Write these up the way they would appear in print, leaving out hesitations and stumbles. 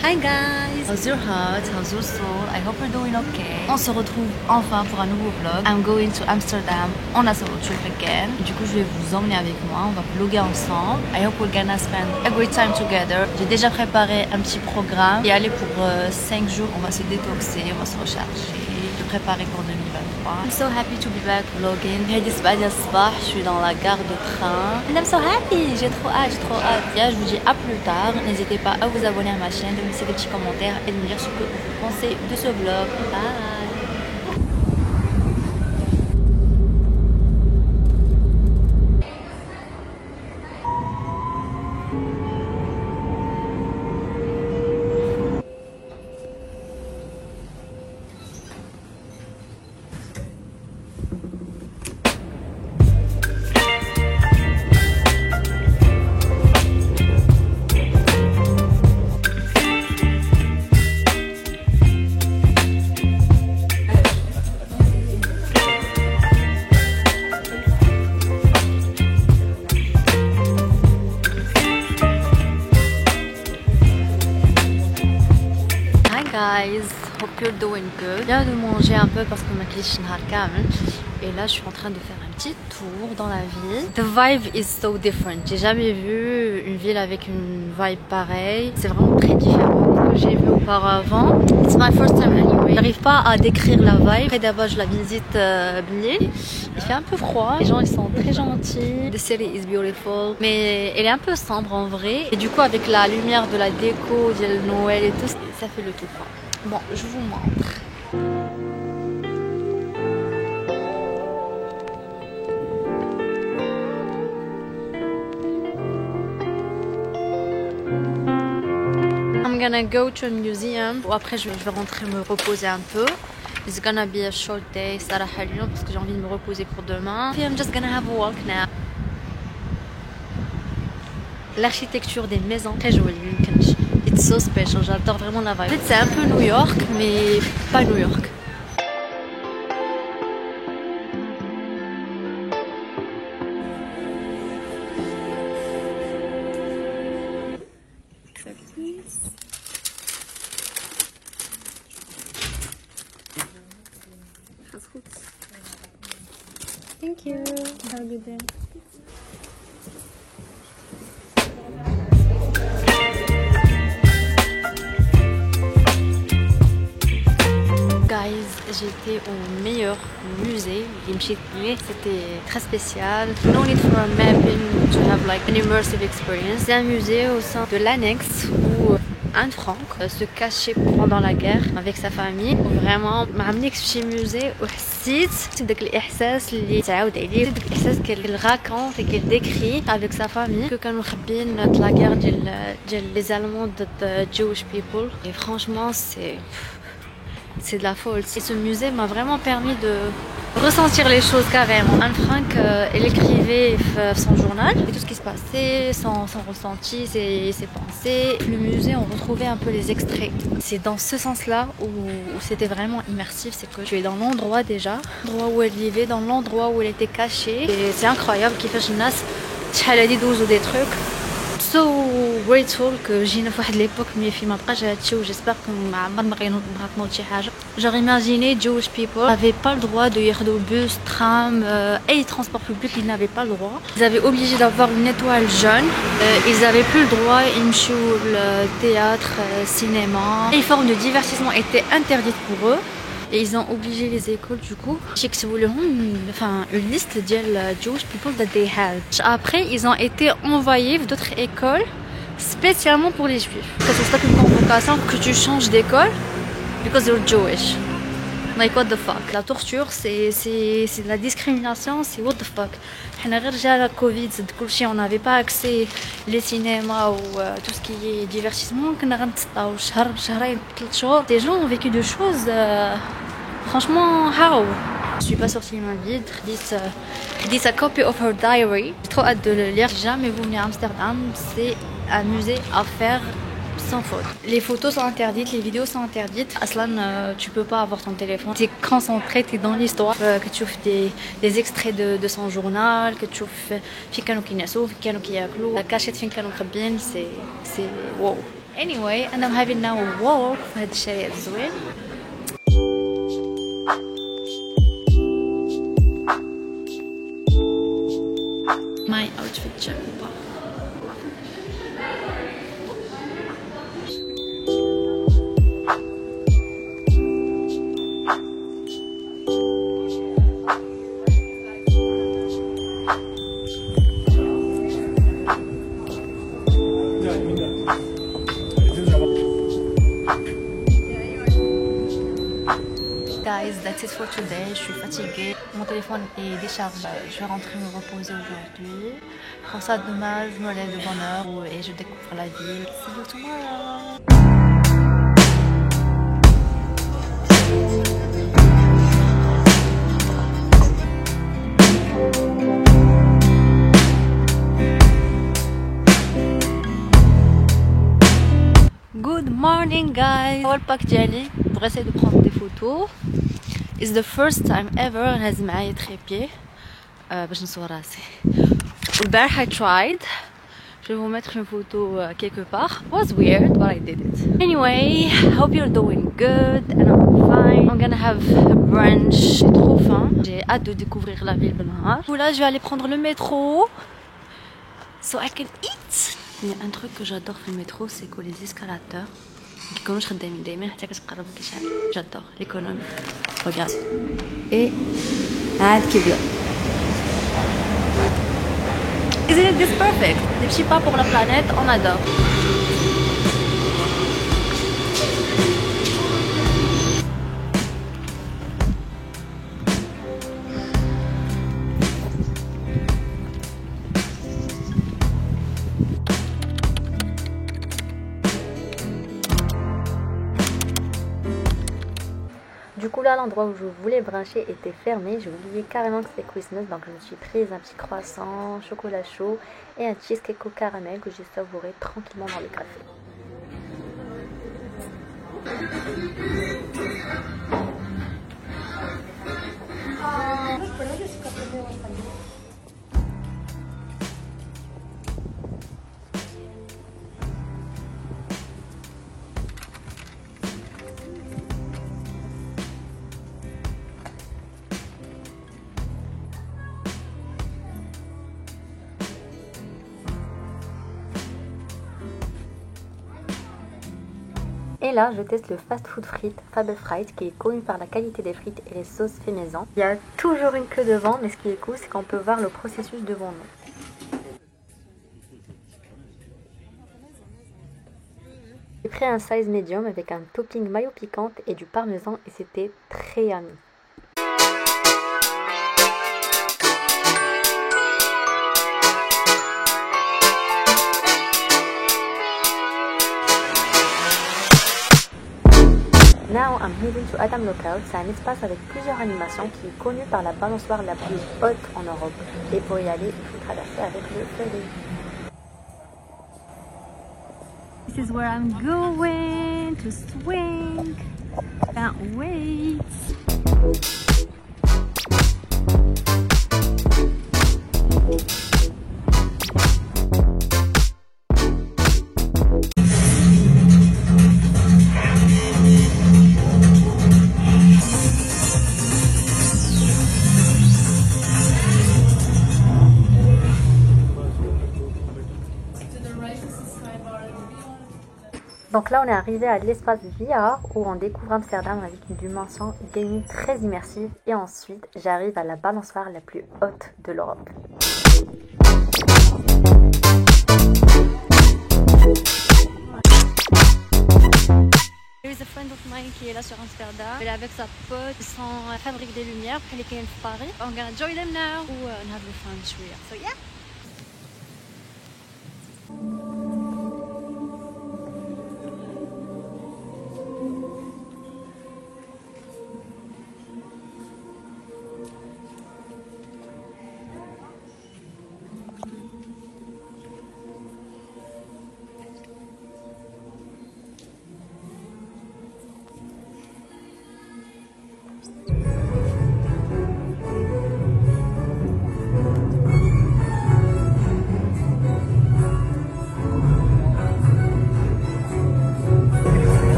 Hi guys! How's your heart? How's your soul? I hope you're doing okay. On se retrouve enfin pour un nouveau vlog. I'm going to Amsterdam on a solo trip again. Du coup, je vais vous emmener avec moi. On va vlogger ensemble. I hope we're gonna spend a great time together. J'ai déjà préparé un petit programme. Et aller pour 5 jours, on va se détoxer, on va se recharger, se préparer pour 2023. I'm so happy to be back vlogging. Je suis dans la gare de train. And I'm so happy! J'ai trop hâte, j'ai trop hâte. Je vous dis à plus tard. N'hésitez pas à vous abonner à ma chaîne, de me laisser des petits commentaires et de me dire ce que vous pensez de ce vlog. Bye! Guys, hope you're doing good. Je viens de manger un peu parce que ma cliché et là je suis en train de faire un petit tour dans la ville. The vibe is so different. J'ai jamais vu une ville avec une vibe pareille. C'est vraiment très différent de ce que j'ai vu auparavant. It's my first time anyway. J'arrive pas à décrire la vibe. Après d'abord je la visite bien. Il fait un peu froid. Les gens ils sont très gentils. The city is beautiful. Mais elle est un peu sombre en vrai. Et du coup avec la lumière de la déco, de Noël et tout, ça fait le tout quoi. Bon, je vous montre. I'm gonna go to a museum. Après, je vais rentrer me reposer un peu. It's gonna be a short day, صراحة اليوم, parce que j'ai envie de me reposer pour demain. I'm just gonna have a walk now. L'architecture des maisons, très jolie. It's so special, j'adore vraiment la vibe. En fait, c'est un peu New York, mais pas New York. Thank you. Have a good day. Guys, j'étais au meilleur musée. C'était très spécial. No need for a mapping to have like an immersive experience. C'est un musée au sein de l'annexe où Anne Frank se cachait pendant la guerre avec sa famille. Vraiment ما عملنيش شي musée وحسيت بداك الإحساس اللي تعاود عليه داك الإحساس qu'il raconte et qu'il décrit avec sa famille que كانوا مخبيين la guerre ديال les Allemands ضد Jewish people. Et franchement c'est de la folie. Et ce musée m'a vraiment permis de ressentir les choses carrément. Anne Frank, elle écrivait son journal et tout ce qui se passait, son ressenti, ses pensées. Le musée, on retrouvait un peu les extraits. C'est dans ce sens-là où c'était vraiment immersif, c'est que tu es dans l'endroit déjà, l'endroit où elle vivait, dans l'endroit où elle était cachée. Et c'est incroyable qu'il fasse une nasse, ou des trucs. So grateful que جينا في واحد ليبوك مي في ما بقاش هادشي و j'espère que ما عمر ما غنوض شي حاجه. Genre imaginez Jewish people n'avaient pas le droit de ياخدوا bus, tram et transport public, ils n'avaient pas le droit. Ils avaient obligé d'avoir une étoile jaune. Ils avaient plus le droit يمشوا le théâtre, cinéma. Les formes de divertissement étaient interdites pour eux. Et ils ont obligé les écoles du coup une liste de Jewish people that they had. Après ils ont été envoyés dans d'autres écoles spécialement pour les juifs. C'est ça une convocation que tu changes d'école because you're Jewish. Like what the fuck. La torture c'est de la discrimination, c'est what the fuck. حنا غير جا la Covid زاد كلشي on n'avait pas accès les cinémas ou tout ce qui est divertissement. كنا غنتسطاو شهر شهرين 3 شهور. Des gens ont vécu des choses franchement how. Je suis pas sortie ma vie. Dit a copy of her diary. J'ai trop hâte de le lire. Jamais vous venez à Amsterdam, c'est un musée à faire sans faute. Les photos sont interdites, les vidéos sont interdites. Aslan, tu peux pas avoir ton téléphone. Tu es concentré, tu es dans l'histoire. Que tu fais des extraits de son journal, que tu fais في كانوا كينعسوا في كانوا كياكلوا. La cachette فين كانوا مخبيين, c'est wow. Anyway, and I'm having now a walk في هذا الشارع الزوين. My outfit check. Guys, that's it for today. Je suis fatiguée. Mon téléphone est déchargé. Je vais rentrer me reposer aujourd'hui. Comme ça, demain, je me lève de bonne heure et je découvre la ville. See you tomorrow. Good morning guys. أول باك ديالي pour essayer de prendre des photos. It's the first time ever نهز معايا تريبيي باش نصور راسي. والبارح I tried. Je vais vous mettre une photo quelque part. It was weird but I did it. Anyway, hope you're doing good and I'm fine. I'm gonna have a brunch. J'ai trop faim. J'ai hâte de découvrir la ville بالنهار. Là, je vais aller prendre le métro so I can eat. Il y a un truc que j'adore dans le métro, c'est que les escalateurs qui commencent à دايما حتى كتقرب كيشعل. J'adore l'économie. Regarde. Et عاد كيبدا. Isn't this perfect? Des petits pas pour la planète, on adore. Du coup là, l'endroit où je voulais brancher était fermé. J'ai oublié carrément que c'était Christmas, donc je me suis prise un petit croissant, chocolat chaud et un cheesecake au caramel que j'ai savouré tranquillement dans le café. Et là, je teste le fast-food frites Fable Frites qui est connu par la qualité des frites et les sauces fait maison. Il y a toujours une queue devant, mais ce qui est cool, c'est qu'on peut voir le processus devant nous. J'ai pris un size medium avec un topping mayo piquante et du parmesan et c'était très yummy. Now I'm heading to Adam Lookout. C'est un espace avec plusieurs animations qui est connu par la balançoire la plus haute en Europe. Et pour y aller, il faut traverser avec le ferry. This is where I'm going to swing. Can't wait. Donc là on est arrivé à l'espace VR où on découvre Amsterdam avec une dimension gaming très immersive et ensuite j'arrive à la balançoire la plus haute de l'Europe. There is a friend of mine qui est là sur Amsterdam. Elle est avec sa pote, ils sont fabriquent des lumières, elle est qui est de Paris. I'm gonna join them now and have the fun here. So yeah.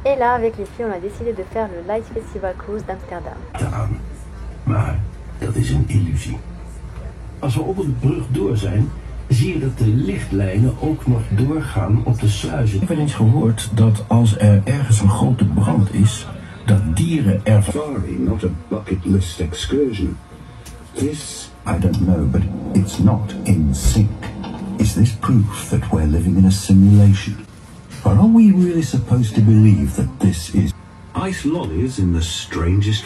Et là, avec les filles, on a décidé de faire le Light Festival Cruise d'Amsterdam. Maar dat is een illusie. Als we op een brug door zijn, zie je dat de lichtlijnen ook nog doorgaan op de sluizen. Ik heb wel eens gehoord dat als er ergens een grote brand is, dat dieren er... Sorry, not a bucket list excursion. This, I don't know, but it's not in sync. Is this proof that we're living in a simulation? Or are we really supposed to believe that this is... Ice lollies in the strangest...